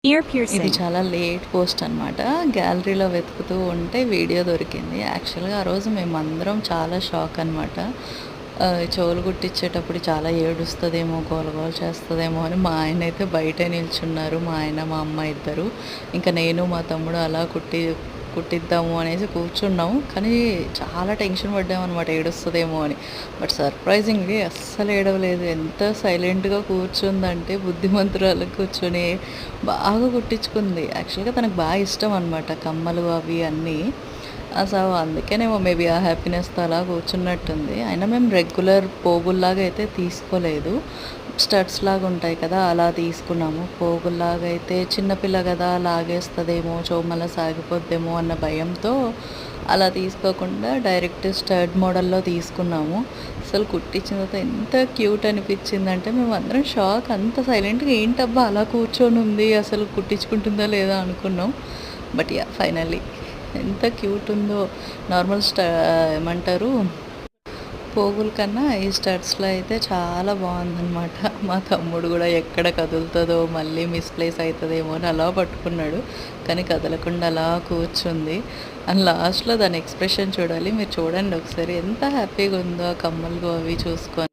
Ear ఇది piercing. చాలా late post అనమాట. గ్యాలరీలో వెతుకుతూ ఉంటే వీడియో దొరికింది. యాక్చువల్‌గా ఆ రోజు మేమందరం చాలా షాక్ అనమాట. చెవులు కుట్టించేటప్పుడు చాలా ఏడుస్తదేమో, గోల గోల చేస్తదేమో అని మా ఆయనైతే బయటే నిల్చున్నారు. మా ఆయన, మా అమ్మ ఇద్దరు. ఇంకా నేను, మా తమ్ముడు అలా కుట్టిద్దాము అనేసి కూర్చున్నాం. కానీ చాలా టెన్షన్ పడ్డామనమాట ఏడుస్తదేమో అని. బట్ సర్ప్రైజింగ్‌లీ అస్సలు ఏడవలేదు. ఎంత సైలెంట్‌గా కూర్చుందంటే బుద్ధిమంతురాలు కూర్చొని బాగా కుట్టించుకుంది. యాక్చువల్‌గా తనకు బాగా ఇష్టం అనమాట కమ్మలు అవి అన్నీ. సో, అందుకేనేమో మేబీ ఆ హ్యాపీనెస్‌తో అలా కూర్చున్నట్టుంది. అయినా మేము రెగ్యులర్ పోగుల్లాగా అయితే తీసుకోలేదు. స్టడ్స్ లాగా ఉంటాయి కదా! అలా తీసుకున్నాము. పోగుల్లాగా అయితే చిన్న పిల్ల కదా! లాగేస్తదేమో, చెవు సాగిపోద్దేమో అన్న భయంతో అలా తీసుకోకుండా డైరెక్ట్ స్టడ్ మోడల్‌లో తీసుకున్నాము. అసలు కుట్టించిన తర్వాత ఎంత క్యూట్ అనిపించిందంటే మేమందరం షాక్. అంత సైలెంట్‌గా ఏంటబ్బా అలా కూర్చొనుంది, అసలు కుట్టించుకుంటుందా లేదా అనుకున్నాం. But yeah! ఫైనల్లీ ఎంత క్యూట్ ఉందో. నార్మల్ ఏమంటారు, పోగుల కన్నా ఈ స్టడ్స్‌లో అయితే చాలా బాగుందనమాట. మా తమ్ముడు కూడా ఎక్కడ కదులుతుందో, మళ్ళీ మిస్‌ప్లేస్ అవుతుందేమో అని అలా పట్టుకున్నాడు. కానీ కదలకుండా అలా కూర్చుంది. అండ్ లాస్ట్‌లో దాని ఎక్స్‌ప్రెషన్ చూడాలి. మీరు చూడండి ఒకసారి ఎంత హ్యాపీగా ఉందో ఆ కమ్మలు అవి చూసుకొని.